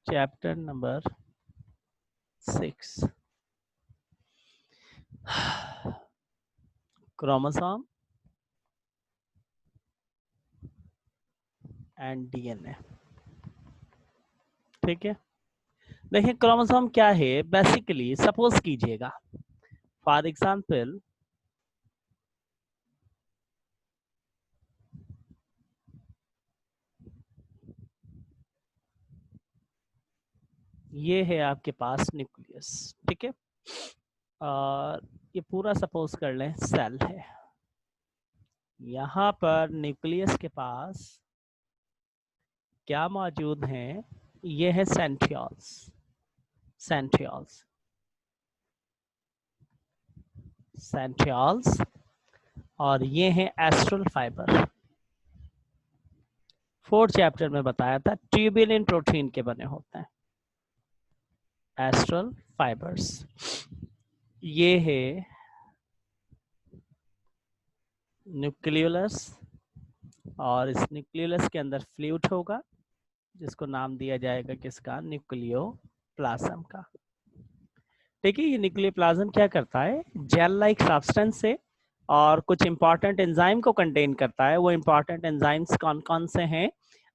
Chapter number 6 chromosome and DNA. ठीक है, देखिए क्रोमोसोम क्या है। बेसिकली सपोज कीजिएगा, फॉर एग्जांपल ये है आपके पास न्यूक्लियस। ठीक है, और ये पूरा सपोज कर लें सेल है। यहाँ पर न्यूक्लियस के पास क्या मौजूद है? ये है सेंट्रियोल्स। सेंट्रियोल्स सेंट्रियोल्स और ये है एस्ट्रल फाइबर। 4th चैप्टर में बताया था ट्यूबुलिन प्रोटीन के बने होते हैं एस्ट्रल फाइबर्स। ये है न्यूक्लियोलस और इस न्यूक्लियोलस के अंदर फ्लूइड होगा जिसको नाम दिया जाएगा किसका? न्यूक्लियोप्लाज्म का। ठीक है, ये न्यूक्लियोप्लाज्म क्या करता है? जेल लाइक सब्सटेंस से और कुछ इंपॉर्टेंट एंजाइम को कंटेन करता है। वो इंपॉर्टेंट एंजाइम्स कौन कौन से हैं?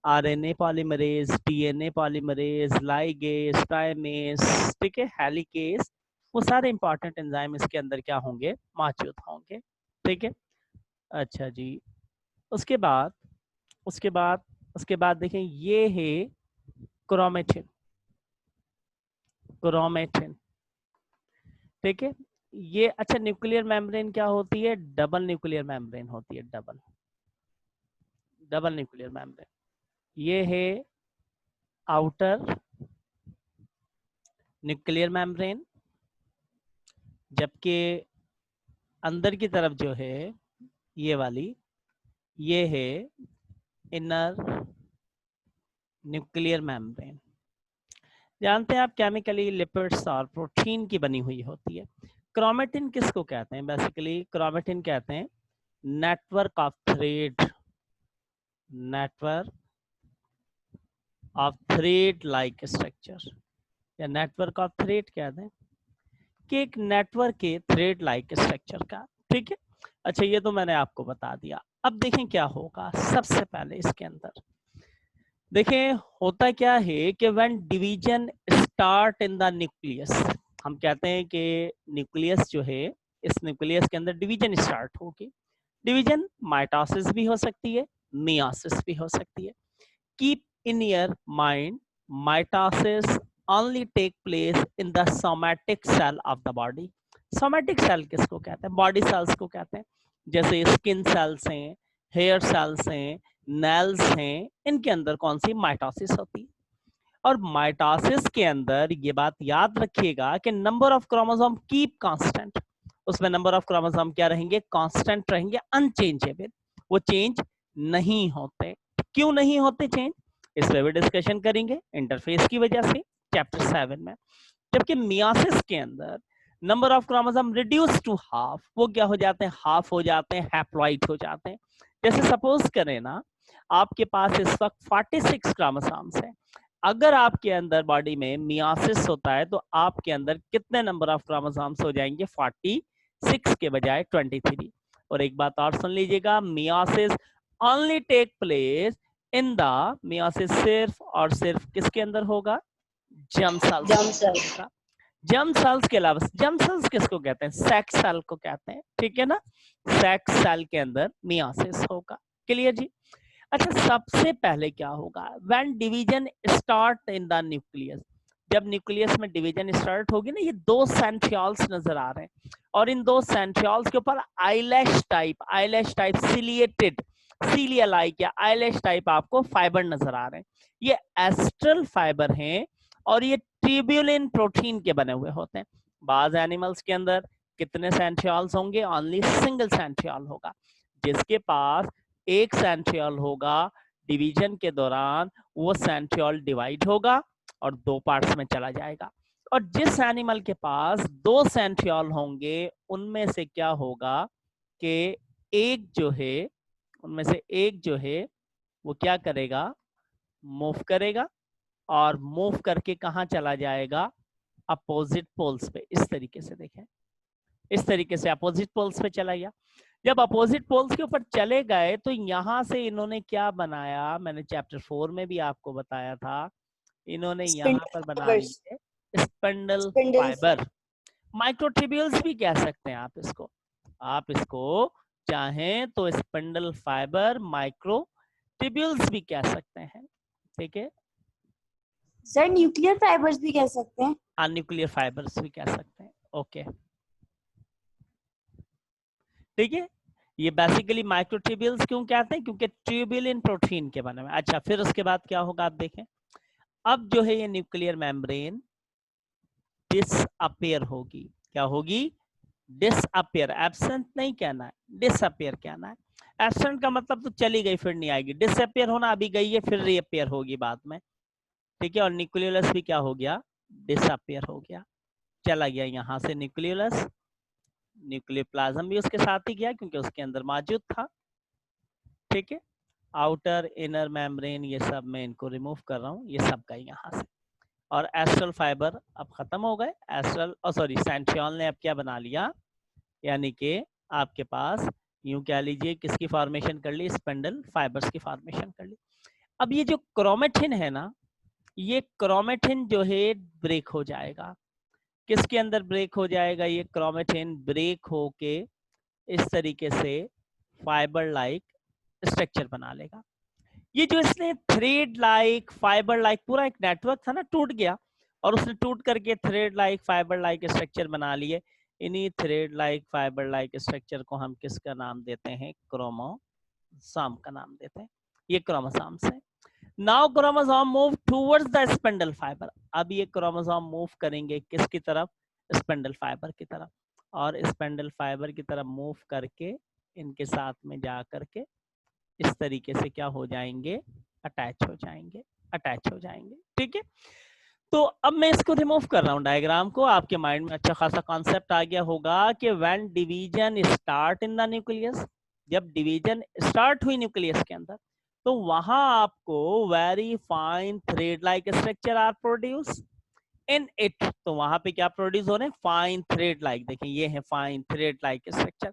RNA polymerase, DNA polymerase, ligase, primase, ठीक है, हेलिकेज, वो सारे इंपॉर्टेंट एंजाइम इसके अंदर क्या होंगे? मौजूद होंगे। ठीक है, अच्छा जी। उसके बाद उसके बाद उसके बाद देखें, ये है क्रोमेटिन। क्रोमेटिन, ठीक है, ये अच्छा न्यूक्लियर मेम्ब्रेन क्या होती है? डबल न्यूक्लियर मेम्ब्रेन होती है। Double double nuclear membrane. ये है आउटर न्यूक्लियर मेम्ब्रेन, जबकि अंदर की तरफ जो है ये वाली, ये है इनर न्यूक्लियर मेम्ब्रेन। जानते हैं आप केमिकली लिपिड्स और प्रोटीन की बनी हुई होती है। क्रोमेटिन किसको कहते हैं? बेसिकली क्रोमेटिन कहते हैं network of thread, network of thread like structure, या नेटवर्क ऑफ थ्रेड कहते हैं कि एक नेटवर्क के थ्रेड लाइक स्ट्रक्चर का। ठीक है, अच्छा ये तो मैंने आपको बता दिया। अब देखें क्या होगा। सबसे पहले इसके अंदर देखें होता क्या है कि when division start in the nucleus, हम कहते हैं कि न्यूक्लियस जो है, इस न्यूक्लियस के अंदर डिवीजन स्टार्ट होगी। डिवीजन माइटोसिस भी हो सकती है, मियोसिस भी हो सकती है। Keep in your mind, mitosis only take place in the somatic cell of the body। Somatic cell किसको कहते हैं? बॉडी सेल्स को कहते हैं। जैसे स्किन सेल्स हैं, हेयर सेल्स हैं, नेल्स हैं, इनके अंदर कौन सी? माइटोसिस होती है। और माइटोसिस के अंदर ये बात याद रखिएगा कि number of chromosome keep constant. उसमें नंबर ऑफ क्रोमोसोम क्या रहेंगे? कांस्टेंट रहेंगे, अनचेंजेबल, वो चेंज नहीं होते। क्यों नहीं होते चेंज? इस पे भी डिस्कशन करेंगे इंटरफेस की वजह से चैप्टर 7 में। जबकि मियोसिस के अंदर number of chromosome reduce to half, वो क्या हो जाते हैं? हाफ हो जाते हैं, हैप्लॉइड हो जाते हैं। जैसे सपोज करें ना, आपके पास इस वक्त 46 क्रोमोसोम्स हैं। अगर आपके अंदर बॉडी में मियोसिस होता है तो आपके अंदर कितने नंबर ऑफ क्रोमोसोम्स हो जाएंगे? 46 के बजाय 23। और एक बात और सुन लीजिएगा, meiosis only take place in the, meiosis सिर्फ और सिर्फ किसके अंदर होगा? जर्म सेल्स का। जर्म सेल्स के अलावा, जर्म सेल्स किसको कहते हैं? सेक्स सेल को कहते हैं। ठीक है ना, सेक्स सेल के अंदर मियोसिस होगा। क्लियर जी? अच्छा, सबसे पहले क्या होगा? When division start in the nucleus, जब न्यूक्लियस में डिवीजन स्टार्ट होगी ना, ये दो सेंट्रियोल्स नजर आ रहे हैं और इन दो सेंट्रियोल्स के ऊपर आईलैश टाइप सिलिएटेड, सीलिया लाइक या आईलैश टाइप आपको फाइबर नजर आ रहे हैं। ये एस्ट्रल फाइबर हैं और ये ट्यूबुलिन प्रोटीन के बने हुए होते हैं। बाज एनिमल्स के अंदर कितने सेंट्रियोल्स होंगे? ओनली सिंगल सेंट्रियोल होगा। जिसके पास एक सेंट्रियोल होगा, डिवीजन के दौरान वो सेंट्रियोल डिवाइड होगा और दो पार्ट्स में चला जाएगा। और जिस एनिमल के पास दो सेंट्रियोल होंगे, उनमें से क्या होगा कि एक जो है, उनमें से एक जो है वो क्या करेगा? मूव करेगा, और मूव करके कहाँ चला जाएगा, अपोजिट पोल्स पे। इस तरीके से देखें, इस तरीके से अपोजिट पोल्स पे चला गया। जब अपोजिट पोल्स के ऊपर चले गए तो यहां से इन्होंने क्या बनाया, मैंने चैप्टर 4 में भी आपको बताया था, इन्होंने यहाँ पर बना लिए स्पिंडल स्पिंडल्स। फाइबर, माइक्रोट्यूब्यूल्स भी कह सकते हैं आप इसको, आप इसको चाहें तो स्पिंडल फाइबर, माइक्रोट्यूब्यूल्स भी कह सकते हैं, ठीक है। सर न्यूक्लियर फाइबर्स भी कह सकते हैं। न्यूक्लियर फाइबर्स भी कह सकते हैं, ओके, ठीक है। ये बेसिकली माइक्रोट्यूब्यूल्स क्यों कहते हैं, क्योंकि ट्यूब्यूल इन प्रोटीन के बने हुए। अच्छा, फिर उसके बाद क्या होगा आप देखें, अब जो है ये न्यूक्लियर मेम्ब्रेन डिसअपियर होगी, क्या होगी, डिसअपियर, एब्सेंट नहीं कहना है, डिसअपियर कहना है। एब्सेंट का मतलब तो चली गई फिर नहीं आएगी, डिसअपियर होना अभी गई है फिर रीअपियर होगी बाद में, ठीक है। और न्यूक्लियोलस भी क्या हो गया, डिसअपियर हो गया, चला गया यहाँ से न्यूक्लियोलस। न्यूक्लियर प्लाज्म भी उसके साथ ही गया क्योंकि उसके अंदर मौजूद था, ठीक है। आउटर इनर मेम्ब्रेन ये सब मैं इनको रिमूव कर रहा हूँ, ये सब गए यहाँ से। और एस्ट्रल फाइबर अब खत्म हो गए, एस्ट्रल सॉरी सेंट्रियोल ने अब क्या बना लिया, यानी कि आपके पास यूं कह लीजिए किसकी फॉर्मेशन कर ली, स्पिंडल फाइबर्स की फॉर्मेशन कर ली। अब ये जो क्रोमेटिन है ना, ये क्रोमेटिन जो है ब्रेक हो जाएगा, किसके अंदर ब्रेक हो जाएगा, ये क्रोमेटिन ब्रेक होके इस तरीके से फाइबर लाइक स्ट्रक्चर बना लेगा। ये जो इसने थ्रेड लाइक फाइबर लाइक पूरा एक नेटवर्क था ना, टूट गया और उसने टूट करके thread like fibre like structure बना लिए। इन्हीं thread like fibre like structure को हम किसका नाम देते हैं, क्रोमोसोम का नाम देते हैं। ये क्रोमोसोम्स है। Now chromosome move towards the spindle fibre, अब ये क्रोमोसोम मूव करेंगे किसकी तरफ, स्पिंडल फाइबर की तरफ, और स्पिंडल फाइबर की तरफ मूव करके इनके साथ में जा करके इस तरीके से क्या हो जाएंगे, अटैच हो जाएंगे, अटैच हो जाएंगे, ठीक है। तो अब मैं इसको रिमूव कर रहा हूँ डायग्राम को, आपके माइंड में अच्छा खासा कॉन्सेप्ट आ गया होगा कि when division start in the nucleus, जब डिवीजन स्टार्ट हुई न्यूक्लियस के अंदर तो वहां आपको very fine thread like structure are produce in it, तो वहां पे क्या प्रोड्यूस हो रहे हैं, फाइन थ्रेड लाइक, देखिए ये है फाइन थ्रेड लाइक स्ट्रक्चर,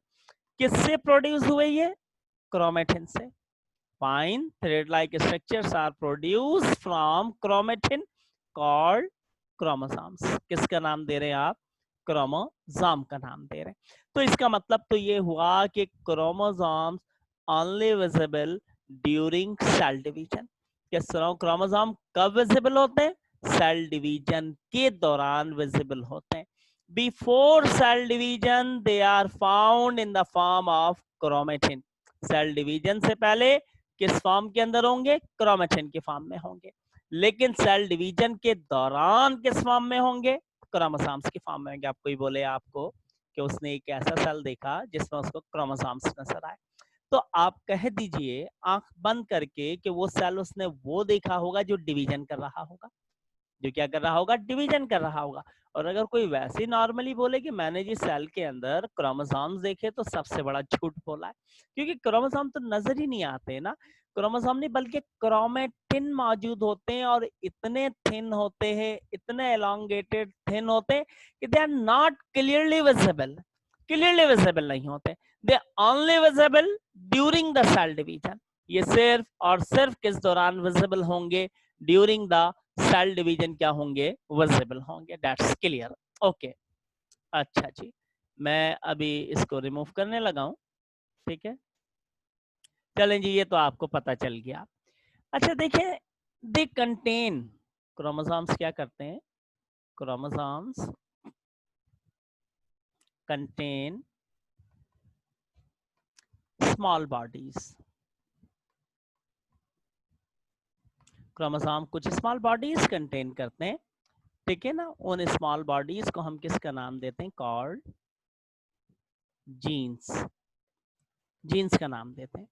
किससे प्रोड्यूस हुए, ये क्रोमेटिन से। Fine thread-like structures are produced from chromatin called chromosomes. किसका नाम दे रहे हैं आप, क्रोमोसोम का नाम दे रहे हैं। तो इसका मतलब तो ये हुआ कि chromosomes only visible during cell division। Chromosome कब विजिबल होते हैं, सेल डिवीजन के दौरान विजिबल होते हैं। Before cell division they are found in the form of chromatin, cell division से पहले किस फॉर्म के अंदर होंगे, क्रोमेटिन के फॉर्म में होंगे, लेकिन सेल डिवीजन के दौरान किस फॉर्म में होंगे, क्रोमोसोम्स के फॉर्म में होंगे। आप कोई बोले आपको कि उसने एक ऐसा सेल देखा जिसमें उसको क्रोमोसोम्स नजर आए, तो आप कह दीजिए आंख बंद करके कि वो सेल उसने वो देखा होगा जो डिवीजन कर रहा होगा, जो क्या कर रहा होगा, डिवीजन कर रहा होगा। और अगर कोई वैसे नॉर्मली बोले कि मैंने जी सेल के अंदर क्रोमोसोम्स देखे, तो सबसे बड़ा झूठ बोला है, क्योंकि क्रोमोसोम तो नजर ही नहीं आते ना, क्रोमोसोम नहीं बल्कि क्रोमेटिन मौजूद होते हैं, और इतने थिन होते हैं, इतने एलोंगेटेड थिन होते हैं कि they are not clearly visible, clearly visible नहीं होते, they only visible during the cell division. ये सिर्फ और सिर्फ किस दौरान विजिबल होंगे, ड्यूरिंग द सेल डिवीजन क्या होंगे, विजिबल होंगे, दैट्स क्लियर, ओके। अच्छा जी, मैं अभी इसको रिमूव करने लगा हूं, ठीक है। चलें जी, ये तो आपको पता चल गया। अच्छा देखिए, दे कंटेन, क्रोमोसोम्स क्या करते हैं, chromosomes contain small bodies, chromosome कुछ स्मॉल बॉडीज कंटेन करते हैं, ठीक है ना। उन स्मॉल बॉडीज को हम किसका नाम देते हैं, कॉल्ड जीन्स, जीन्स का नाम देते हैं।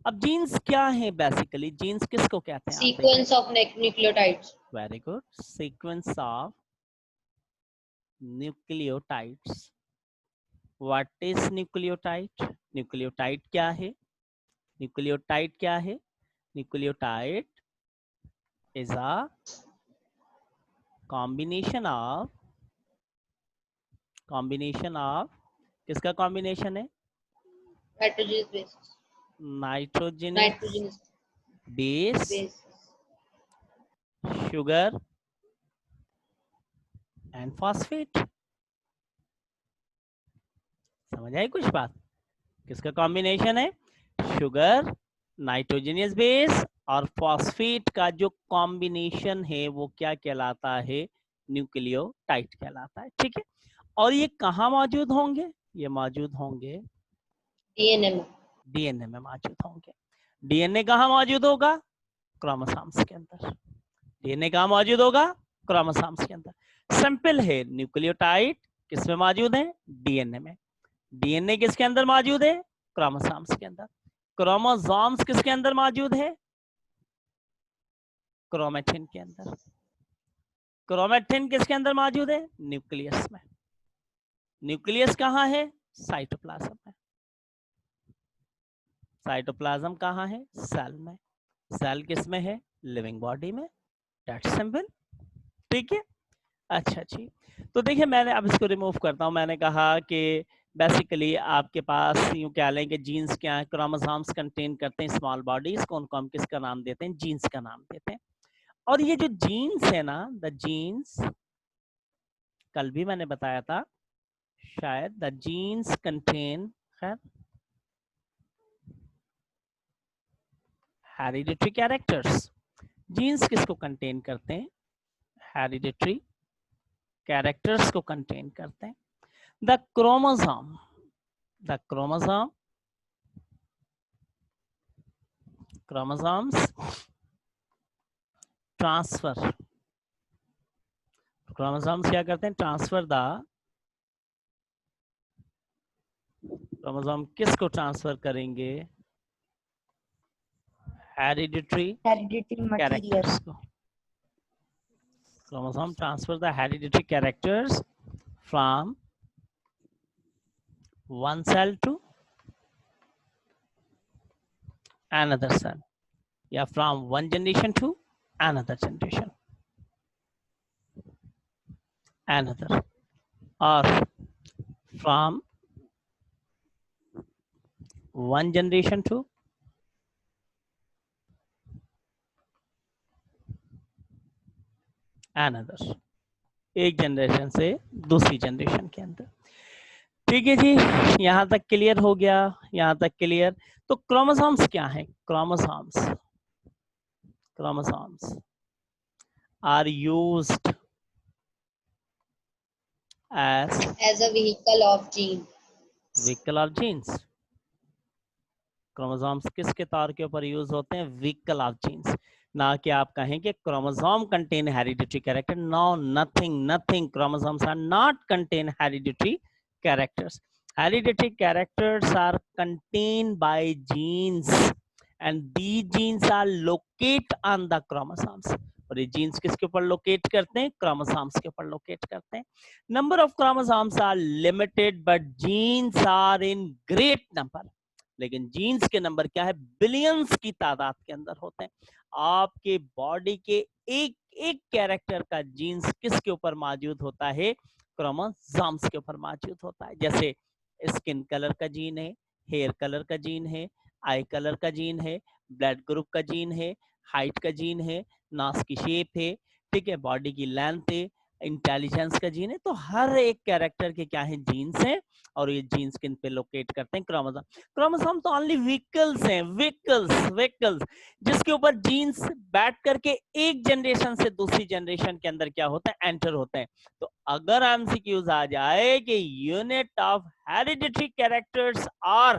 अब जीन्स क्या है, बेसिकली जीन्स किसको कहते हैं, sequence of nucleotides. Very good, sequence of nucleotides. What is nucleotide, nucleotide क्या है, न्यूक्लियोटाइड क्या है, nucleotide is a combination of किसका कॉम्बिनेशन है? Nitrogenous base sugar and phosphate. समझ आई कुछ बात? किसका कॉम्बिनेशन है? शुगर, नाइट्रोजनियस बेस और फॉस्फेट का जो कॉम्बिनेशन है वो क्या कहलाता है? न्यूक्लियोटाइड कहलाता है। ठीक है, और ये कहाँ मौजूद होंगे? ये मौजूद होंगे डीएनए में मौजूद होंगे। डीएनए कहाँ मौजूद होगा? क्रोमोसोम्स के अंदर। डीएनए कहाँ मौजूद होगा? क्रोमोसोम्स के अंदर। सिंपल है, न्यूक्लियोटाइड किसमें मौजूद है? डीएनए में। डीएनए किसके अंदर मौजूद है? क्रोमोसोम्स के अंदर। क्रोमोसोम्स किसके अंदर मौजूद है? क्रोमेटिन के अंदर। क्रोमेटिन किसके अंदर मौजूद है? न्यूक्लियस में। न्यूक्लियस कहाँ है? साइटोप्लाज्म में। साइटोप्लाज्म कहाँ है? सेल में। सेल किस में है? लिविंग बॉडी में। That's simple. ठीक है, अच्छा जी। तो देखिए मैंने अब इसको रिमूव करता हूं। मैंने कहा कि बेसिकली आपके पास यूं कह लें कि जीन्स क्या है? क्रोमोसोम्स कंटेन करते हैं स्मॉल बॉडीज को, उनको हम किसका नाम देते हैं? जीन्स का नाम देते हैं। और ये जो जीन्स है ना, द जीन्स, कल भी मैंने बताया था शायद, द जीन्स कंटेन, खैर, हेरिडिटरी कैरेक्टर्स। जीन्स किसको कंटेन करते हैं? हेरिडिटरी कैरेक्टर्स को कंटेन करते हैं। The chromosome, the chromosome, chromosomes transfer. Chromosomes क्या करते हैं? ट्रांसफर द, क्रोमोसोम किसको ट्रांसफर करेंगे? हेरिडिटरी मटेरियल कैरेक्टर्स को। Chromosome transfer the hereditary characters from one cell to another cell, या from one generation to another generation, another, or from one generation to another, एक generation से दूसरी generation के अंदर। ठीक है जी, यहां तक क्लियर हो गया? यहां तक क्लियर? तो क्रोमोसोम्स क्या है? Chromosomes, chromosomes are used as a vehicle of gene. Vehicle of genes. Chromosomes किसके तौर के ऊपर यूज होते हैं? Vehicle of genes. ना कि आप कहें कि chromosome contain hereditary character. No, nothing, nothing, chromosomes are not contain hereditary characters. Hereditary characters are contained by genes and these genes are located on the chromosomes. और ये jeans किसके ऊपर locate करते हैं? क्रोमोसोम्स के ऊपर लोकेट करते हैं। Number of chromosomes are limited but genes are in great number. लेकिन जीन्स के नंबर क्या है? बिलियंस की तादाद के अंदर होते हैं। आपके बॉडी के एक एक कैरेक्टर का जीन्स किसके ऊपर मौजूद होता है? क्रोमोसोम्स के ऊपर मौजूद होता है। जैसे स्किन कलर का जीन है, हेयर कलर का जीन है, आई कलर का जीन है, ब्लड ग्रुप का जीन है, हाइट का जीन है, नाक की शेप है, ठीक है, बॉडी की लेंथ है, इंटेलिजेंस का जीन है। तो हर एक कैरेक्टर के क्या है? जीन्स हैं, और ये जीन्स किन पे लोकेट करते हैं? क्रोमोसोम। क्रोमोसोम तो ओनली व्हीकल्स हैं, व्हीकल्स, व्हीकल्स जिसके ऊपर जीन्स बैठ करके एक जनरेशन से दूसरी जनरेशन के अंदर क्या होता है? एंटर होते हैं। तो अगर एमसीक्यूज आ जाए कि unit of hereditary characters are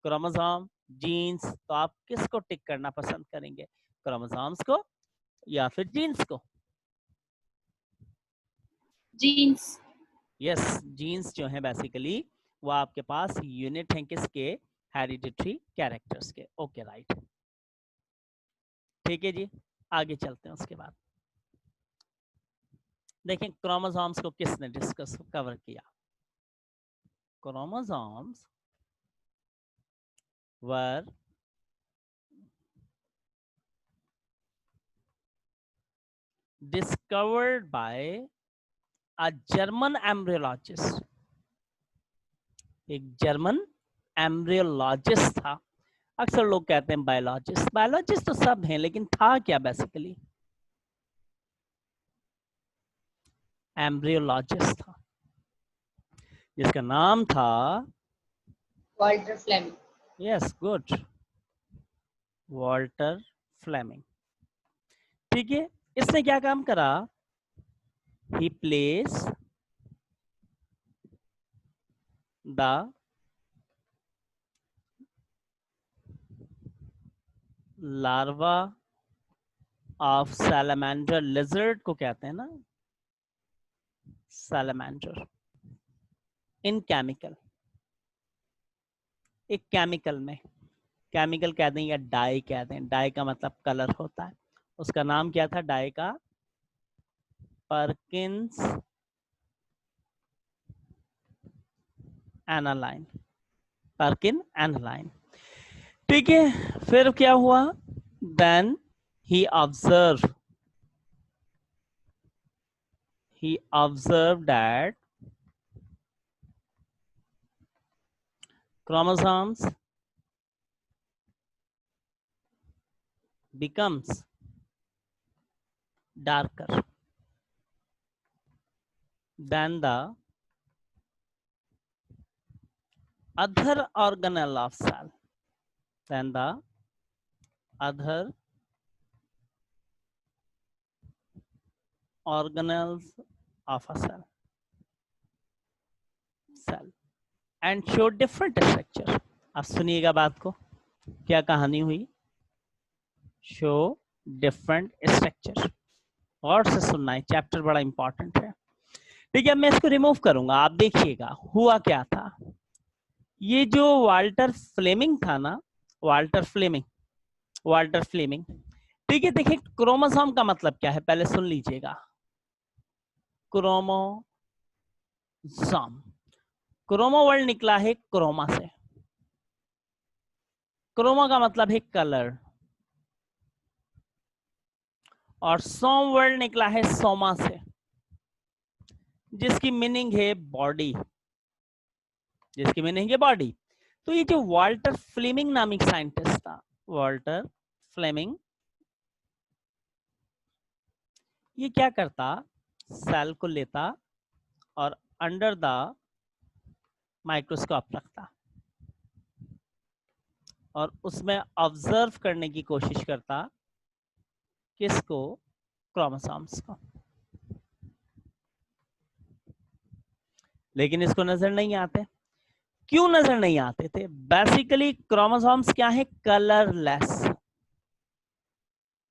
chromosome, genes, तो आप किसको टिक करना पसंद करेंगे? क्रोमोसोम्स को या फिर जीन्स को? जीन्स। यस, जीन्स जो है बेसिकली वो आपके पास यूनिट हैं किसके? हेरिडिटरी कैरेक्टर्स के। ओके, राइट, ठीक है जी, आगे चलते हैं। उसके बाद देखें क्रोमोसोम्स को किसने डिस्कस कवर किया? Chromosomes were discovered by a German embryologist. एक जर्मन एम्ब्रियोलॉजिस्ट था। अक्सर लोग कहते हैं बायोलॉजिस्ट, बायोलॉजिस्ट तो सब हैं, लेकिन था क्या बेसिकली? एम्ब्रियोलॉजिस्ट था, जिसका नाम था Walter Fleming. Yes good, Walter Fleming. ठीक है, इसने क्या काम करा? He place the larva of salamander, lizard को कहते हैं ना सैलमेंडर, इन केमिकल, एक केमिकल में, केमिकल कह दें या डाई कह दें, डाई का मतलब कलर होता है। उसका नाम क्या था डाई का? Perkin's aniline, Perkin aniline. ठीक है, फिर क्या हुआ? Then he observed that chromosomes becomes darker than the other organelle of cell, than the other organelles of a cell and show different structure. अब सुनिएगा बात को, क्या कहानी हुई? शो डिफरेंट स्ट्रक्चर, और से सुनना है, चैप्टर बड़ा इंपॉर्टेंट है। ठीक है, मैं इसको रिमूव करूंगा, आप देखिएगा हुआ क्या था। ये जो वाल्टर फ्लेमिंग था ना, वाल्टर फ्लेमिंग, ठीक है। देखिए क्रोमोसोम का मतलब क्या है, पहले सुन लीजिएगा। क्रोमोसोम, क्रोमो वर्ड निकला है क्रोमा से, क्रोमा का मतलब है कलर, और सोम वर्ड निकला है सोमा से, जिसकी मीनिंग है बॉडी, जिसकी मीनिंग है बॉडी। तो ये जो वाल्टर फ्लेमिंग नामिक साइंटिस्ट था, वाल्टर फ्लेमिंग, ये क्या करता? सेल को लेता और अंडर द माइक्रोस्कोप रखता और उसमें ऑब्जर्व करने की कोशिश करता, किसको? क्रोमोसोम्स को। लेकिन इसको नजर नहीं आते। क्यों नजर नहीं आते थे? बेसिकली क्रोमोसोम्स क्या है? कलरलेस।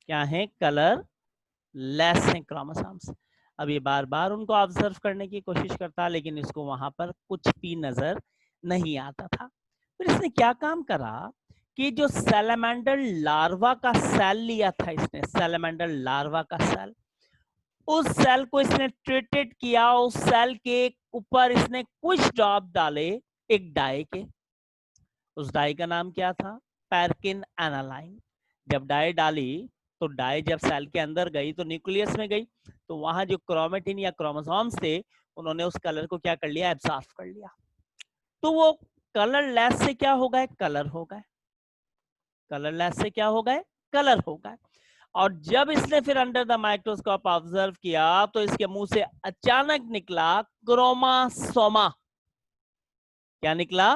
क्या है? कलरलेस है क्रोमोसोम्स। अब ये बार बार उनको ऑब्जर्व करने की कोशिश करता, लेकिन इसको वहां पर कुछ भी नजर नहीं आता था। फिर इसने क्या काम करा कि जो सैलमेंडर लार्वा का सेल लिया था इसने, सैलमेंडर लार्वा का सेल, उस सेल को इसने ट्रीटेड किया, उस सेल के ऊपर इसने कुछ ड्रॉप डाले एक डाई के। उस डाई का नाम क्या था? पैरकिन एनालाइन। जब डाई डाली तो डाई जब सेल के अंदर गई तो न्यूक्लियस में गई, तो वहां जो क्रोमेटिन या क्रोमोसोम्स थे उन्होंने उस कलर को क्या कर लिया? एब्जॉर्ब कर लिया। तो वो कलरलेस से क्या हो गए? कलर हो गए। कलरलेस से क्या हो गए? कलर हो गए। और जब इसने फिर अंडर द माइक्रोस्कोप ऑब्जर्व किया तो इसके मुंह से अचानक निकला क्रोमासोमा। क्या निकला?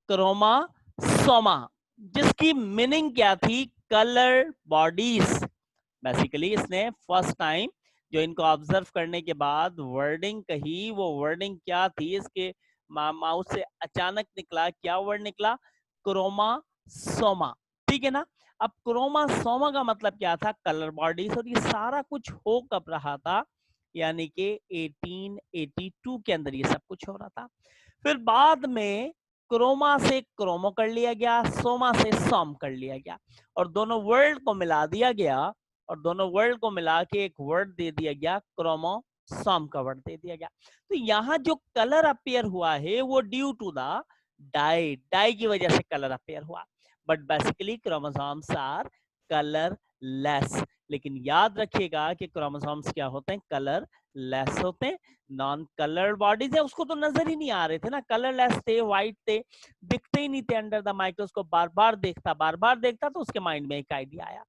क्रोमासोमा, जिसकी मीनिंग क्या थी? Colour bodies. बेसिकली इसने फर्स्ट टाइम जो इनको ऑब्जर्व करने के बाद वर्डिंग कही, वो वर्डिंग क्या थी? इसके माउथ से अचानक निकला, क्या वर्ड निकला? क्रोमासोमा। ठीक है ना। अब क्रोमासोमा का मतलब क्या था? Colour bodies. और ये सारा कुछ हो कब रहा था? यानी कि 1882 के अंदर ये सब कुछ हो रहा था। फिर बाद में क्रोमा से क्रोमो कर लिया गया, सोमा से सोम कर लिया गया, और दोनों वर्ड को मिला दिया गया, और दोनों वर्ड को मिला के एक वर्ड दे दिया गया, क्रोमोसोम का वर्ड दे दिया गया। तो यहाँ जो कलर अपेयर हुआ है वो due to the dye, dye की वजह से कलर अपेयर हुआ। But basically chromosomes are colourless. लेकिन याद रखिएगा कि क्रोमोसोम्स क्या होते हैं, कलर लेस होते हैं। नॉन कलर्ड बॉडीज है, उसको तो नजर ही नहीं आ रहे थे ना, कलरलेस थे, व्हाइट थे, दिखते ही नहीं थे अंडर द माइक्रोस्कोप। बार बार देखता तो उसके माइंड में एक आइडिया आया,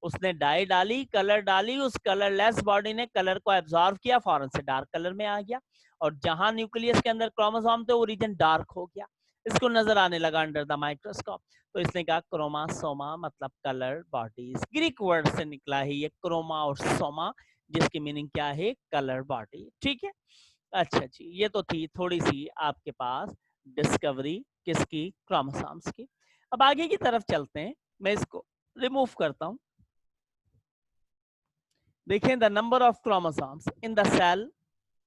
उसने डाई डाली, कलर डाली, उस कलरलेस बॉडी ने कलर को एब्जॉर्व किया, फौरन से डार्क कलर में आ गया, और जहां न्यूक्लियस के अंदर क्रोमोसोम थे वो रीजन डार्क हो गया, इसको नजर आने लगा अंडर द माइक्रोस्कोप। तो इसने कहा क्रोमासोमा मतलब कलर बॉडीज, ग्रीक वर्ड से निकला है ये क्रोमा और सोमा, जिसकी मीनिंग क्या है, कलर बॉडी। ठीक है, अच्छा जी, ये तो थी थोड़ी सी आपके पास डिस्कवरी किसकी, क्रोमोसोम्स की। अब आगे की तरफ चलते हैं, मैं इसको रिमूव करता हूं। देखें, the number of chromosomes in the cell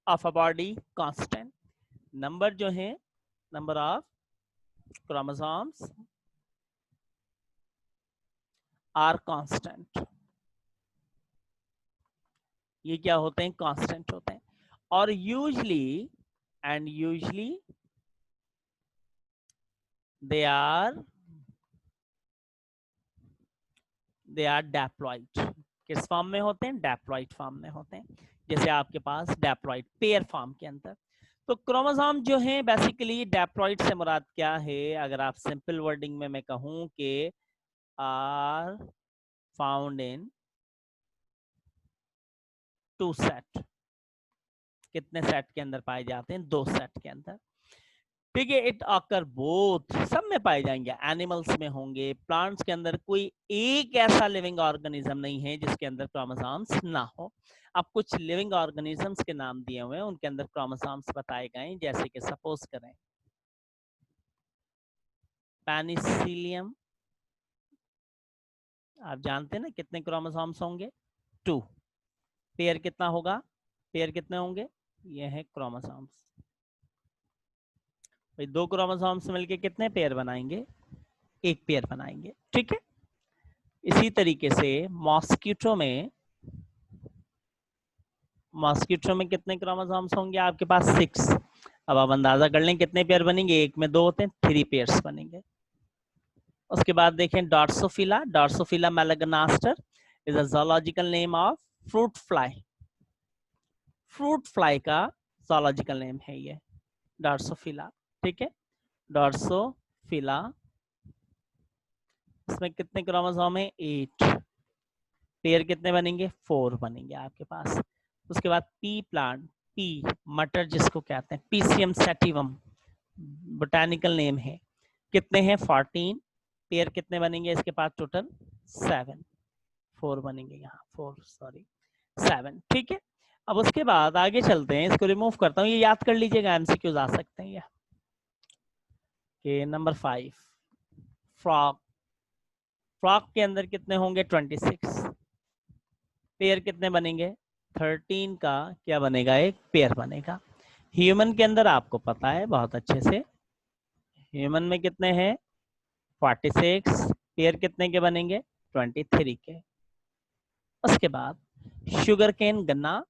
of a body constant, number जो है, number of chromosomes are constant, ये क्या होते हैं, कांस्टेंट होते हैं। और यूजली दे आर डैप्लॉइड, किस फॉर्म में होते हैं, डैप्लॉइड फॉर्म में होते हैं, जैसे आपके पास डैप्लॉइड पेयर फॉर्म के अंदर। तो क्रोमोसोम जो है बेसिकली डैप्लॉइड से मुराद क्या है, अगर आप सिंपल वर्डिंग में मैं कहूं कि are found in two set, कितने सेट के अंदर पाए जाते हैं, दो सेट के अंदर। ठीक है, इट ऑकर बोथ, सब में पाए जाएंगे, एनिमल्स में होंगे, प्लांट्स के अंदर कोई एक ऐसा लिविंग ऑर्गेनिज्म नहीं है जिसके अंदर क्रोमोसोम्स ना हो। अब कुछ लिविंग ऑर्गेनिजम्स के नाम दिए हुए हैं, उनके अंदर क्रोमोसोम्स बताए गए, जैसे कि सपोज करें पेनिसिलियम, आप जानते हैं ना कितने क्रोमोसोम्स होंगे, 2। पेयर कितना होगा, पेयर कितने होंगे, ये है क्रोमोसोम्स, भाई 2 क्रोमोसोम्स मिलके कितने पेयर बनाएंगे, एक पेयर बनाएंगे। ठीक है, इसी तरीके से मॉस्किटो में कितने क्रोमोसोम्स होंगे आपके पास, 6। अब आप अंदाजा कर लें कितने पेयर बनेंगे, एक में 2 होते हैं, 3 पेयर्स बनेंगे। उसके बाद देखें Drosophila melanogaster is a zoological name of fruit fly, fruit fly का ज़ूलॉजिकल नेम है ये डॉर्सोफिला। ठीक है, डॉर्सोफिला, इसमें कितने क्रोमोसोम है, 8, पेयर कितने बनेंगे, 4 बनेंगे आपके पास। उसके बाद पी प्लांट, पी मटर जिसको कहते हैं, पीसीएम सैटिवम बोटानिकल नेम है, कितने हैं, 14, पेयर कितने बनेंगे इसके पास, टोटल 7, 4 बनेंगे यहाँ, 4 सॉरी 7। ठीक है, अब उसके बाद आगे चलते हैं, इसको रिमूव करता हूँ, ये याद कर लीजिएगा, एमसीक्यूज आ सकते हैं ये। नंबर 5 फ्रॉग, फ्रॉग के अंदर कितने होंगे, 26, पेयर कितने बनेंगे, 13 का क्या बनेगा, एक पेयर बनेगा। ह्यूमन के अंदर आपको पता है बहुत अच्छे से, ह्यूमन में कितने हैं, 46, पेयर कितने के बनेंगे, 23 के। उसके बाद शुगर केन गन्ना,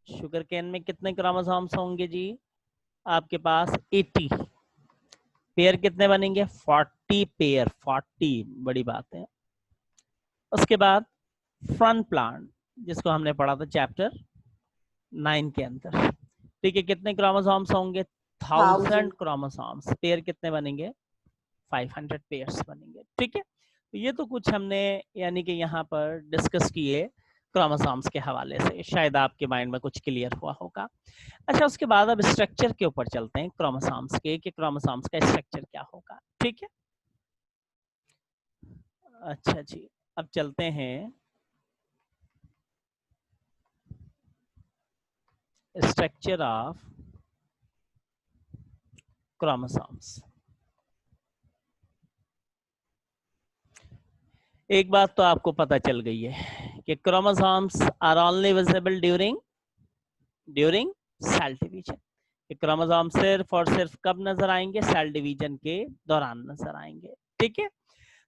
शुगर केन में कितने क्रोमोसोम्स होंगे जी आपके पास, 80, पेयर कितने बनेंगे, 40 पेयर, 40 बड़ी बात है। उसके बाद फन प्लांट जिसको हमने पढ़ा था चैप्टर 9 के अंदर, ठीक है, कितने क्रोमोसोम्स होंगे, 1000 क्रोमोसोम्स, पेयर कितने बनेंगे, 500 पेयर्स बनेंगे। ठीक है, तो ये तो कुछ हमने यानी कि यहाँ पर डिस्कस किए क्रोमोसोम्स के हवाले से, शायद आपके माइंड में कुछ क्लियर हुआ होगा। अच्छा, उसके बाद अब स्ट्रक्चर के ऊपर चलते हैं क्रोमोसोम्स के, कि क्रोमोसोम्स का स्ट्रक्चर क्या होगा। ठीक है, अच्छा जी, अब चलते हैं स्ट्रक्चर ऑफ क्रोमोसोम्स। एक बात तो आपको पता चल गई है कि chromosomes are only visible during cell division. Chromosome सिर्फ और सिर्फ कब नजर आएंगे, सेल डिवीजन के दौरान नजर आएंगे। ठीक है,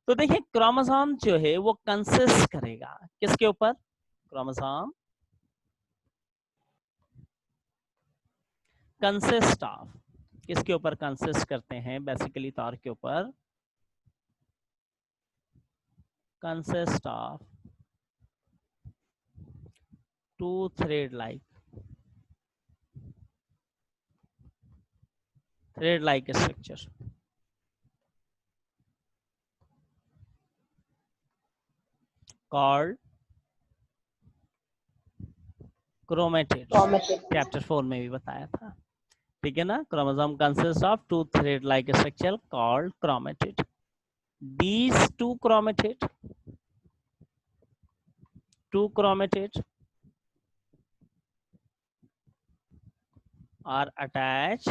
तो देखिए क्रोमोसोम जो है वो कंसिस्ट करेगा किसके ऊपर, क्रोमोसोम कंसिस्ट ऑफ, किसके ऊपर कंसिस्ट करते हैं, बेसिकली तौर के ऊपर consist of two thread like structure called chromatid. Chromatid. Chapter 4 में भी बताया था, ठीक है ना। Chromosome consist of two thread like structure called chromatid. These two chromatid are attached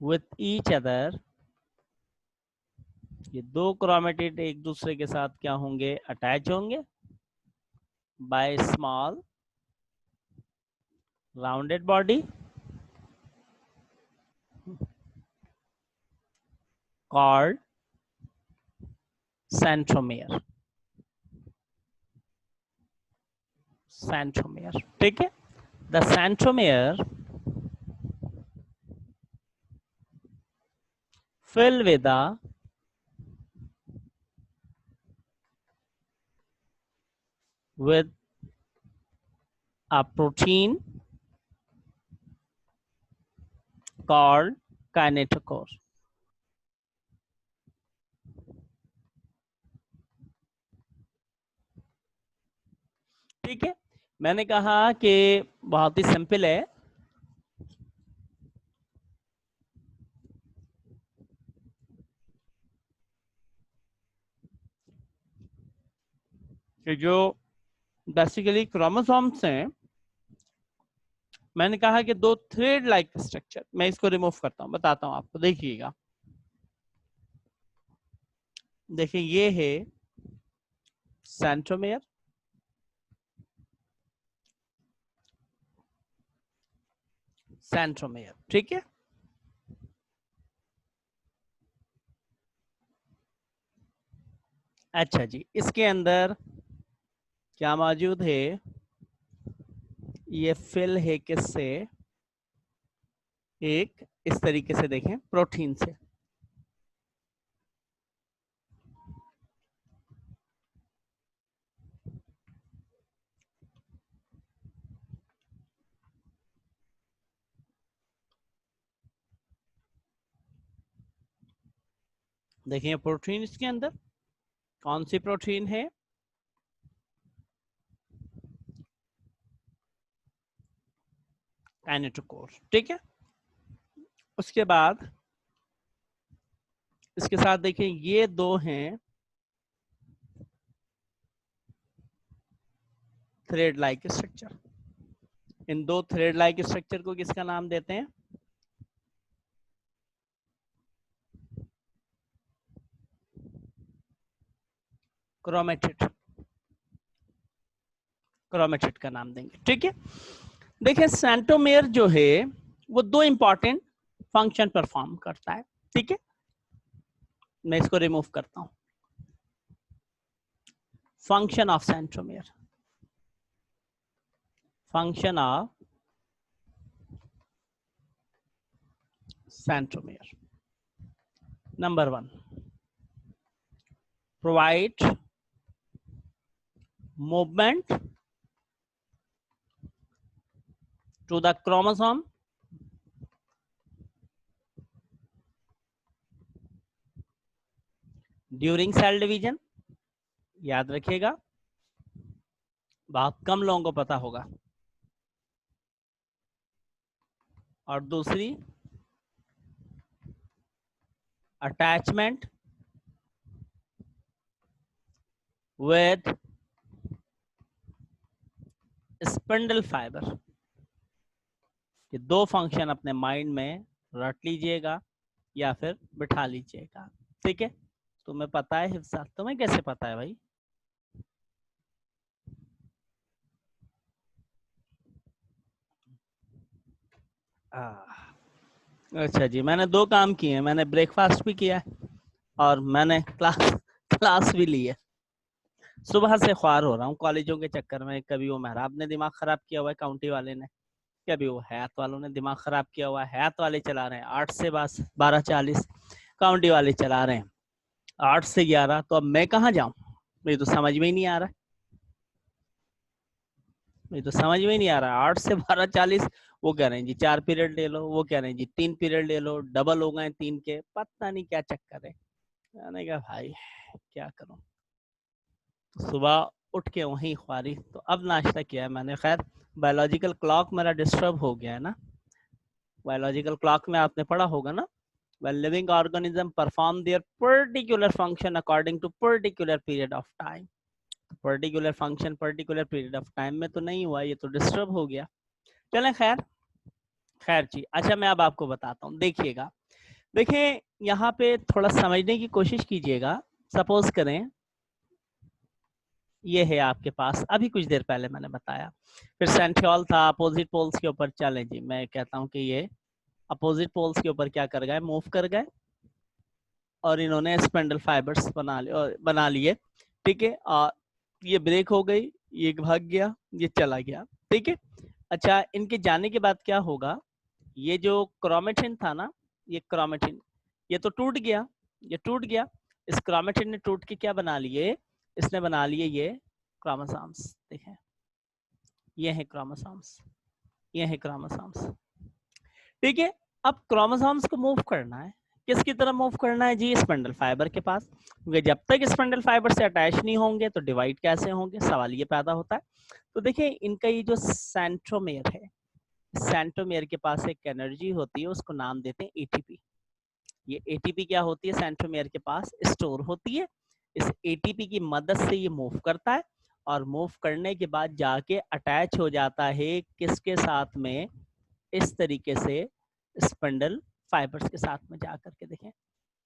with each other. ये दो क्रोमेटिड एक दूसरे के साथ क्या होंगे, अटैच होंगे by small rounded body called centromere. Centromere, ठीक है। The centromere fill with a protein called kinetochore. ठीक है, मैंने कहा कि बहुत ही सिंपल है। कि जो बेसिकली क्रोमोसोम्स हैं, मैंने कहा कि दो थ्रेड लाइक स्ट्रक्चर, मैं इसको रिमूव करता हूं, बताता हूं आपको, देखिएगा। देखिए ये है सेंट्रोमियर, सेंट्रोमियर, ठीक है। अच्छा जी, इसके अंदर क्या मौजूद है, ये फिल है किससे, एक इस तरीके से देखें प्रोटीन से। देखिए प्रोटीन इसके अंदर कौन सी प्रोटीन है, काइनेटोकोर, ठीक है। उसके बाद इसके साथ देखिए ये दो हैं थ्रेड लाइक स्ट्रक्चर। इन दो थ्रेड लाइक स्ट्रक्चर को किसका नाम देते हैं, क्रोमेटिड। क्रोमेटिड का नाम देंगे, ठीक है। देखिए सेंट्रोमियर जो है वो दो इंपॉर्टेंट फंक्शन परफॉर्म करता है, ठीक है। मैं इसको रिमूव करता हूं। Function of centromere, function of centromere. Number 1, provide movement to the chromosome during cell division. याद रखिएगा, बहुत कम लोगों को पता होगा। और दूसरी अटैचमेंट विथ स्पिंडल फाइबर। ये दो फंक्शन अपने माइंड में रट लीजिएगा या फिर बिठा लीजिएगा, ठीक है। तुम्हें पता है हिफ्सा, तुम्हें कैसे पता है भाई, अच्छा जी, मैंने दो काम किए हैं, मैंने ब्रेकफास्ट भी किया है और मैंने क्लास भी ली है। सुबह से ख्वार हो रहा हूँ कॉलेजों के चक्कर में। कभी वो महराब ने दिमाग खराब किया हुआ है काउंटी वाले ने, कभी वो हयात वालों ने दिमाग खराब किया हुआ है। हयात वाले चला रहे हैं 8 से 12:40, काउंटी वाले चला रहे हैं 8 से 11। तो अब मैं कहाँ जाऊं, मुझे तो समझ में ही नहीं आ रहा, मुझे तो समझ में ही नहीं आ रहा। 8 से 12:40 वो कह रहे हैं जी 4 पीरियड ले लो, वो कह रहे हैं जी 3 पीरियड ले लो, डबल हो गए 3 के, पता नहीं क्या चक्कर है। मैंने कहा भाई क्या करूं, तो सुबह उठ के वहीं ख्वारी, तो अब नाश्ता किया है मैंने। खैर बायोलॉजिकल क्लॉक मेरा डिस्टर्ब हो गया है ना, बायोलॉजिकल क्लॉक में आपने पढ़ा होगा ना, when living organism perform their particular function according to particular period of time, particular function particular period of time में तो नहीं हुआ, ये तो डिस्टर्ब हो गया। चलें खैर खैर जी। अच्छा मैं अब आपको बताता हूँ, देखिएगा, देखिए यहाँ पे थोड़ा समझने की कोशिश कीजिएगा। सपोज करें ये है आपके पास, अभी कुछ देर पहले मैंने बताया, फिर सेंट्रियोल था, अपोजिट पोल्स के ऊपर चलें जी, मैं कहता हूँ कि ये अपोजिट पोल्स के ऊपर क्या कर गए, मूव कर गए, और इन्होंने स्पेंडल फाइबर्स बना लिए, ठीक है। ये ब्रेक हो गई, ये भाग गया, ये चला गया, ठीक है। अच्छा इनके जाने के बाद क्या होगा, ये जो क्रोमेटिन था ना, ये क्रोमेटिन ये तो टूट गया, ये टूट गया, इस क्रोमेटिन ने टूट के क्या बना लिए, इसने बना लिए ये क्रोमोसोम्स, देखें ये है क्रोमोसोम्स, ये है क्रोमोसोम्स, ठीक है। अब क्रोमोसोम्स को मूव करना है, किसकी तरफ मूव करना है जी, स्पेंडल फाइबर के पास, क्योंकि जब तक स्पेंडल फाइबर से अटैच नहीं होंगे तो डिवाइड कैसे होंगे, सवाल ये पैदा होता है। तो देखिए इनका ये जो सेंट्रोमेयर है, सेंट्रोमेयर के पास एक एनर्जी होती है, उसको नाम देते हैं एटीपी। ये एटीपी क्या होती है, सेंट्रोमेयर के पास स्टोर होती है, इस एटीपी की मदद से ये मूव करता है, और मूव करने के बाद जाके अटैच हो जाता है किसके साथ में, इस तरीके से स्पेंडल फाइबर्स के साथ में जा करके, देखें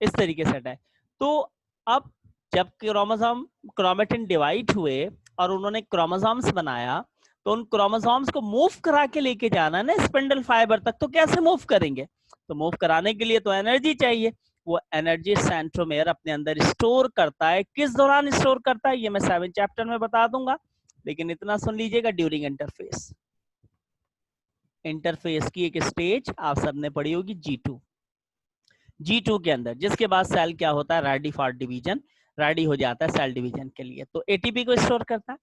इस तरीके से अटैच। तो अब जब क्रोमोसोम क्रोमेटिन डिवाइड हुए और उन्होंने क्रोमोसोम्स बनाया, तो उन क्रोमोसोम्स को मूव करा के लेके जाना ना स्पेंडल फाइबर तक, तो कैसे मूव करेंगे, तो मूव कराने के लिए तो एनर्जी चाहिए, वो एनर्जी सेंट्रोमेयर अपने अंदर स्टोर करता है। किस दौरान स्टोर करता है ये मैं 7 चैप्टर में बता दूंगा, लेकिन इतना सुन लीजिएगा, ड्यूरिंग इंटरफेस। इंटरफेस की एक स्टेज आप सबने पढ़ी होगी G2, G2 के अंदर, जिसके बाद सेल क्या होता है, रेडी फॉर डिवीजन, रेडी हो जाता है सेल डिवीजन के लिए, तो एटीपी को स्टोर करता है।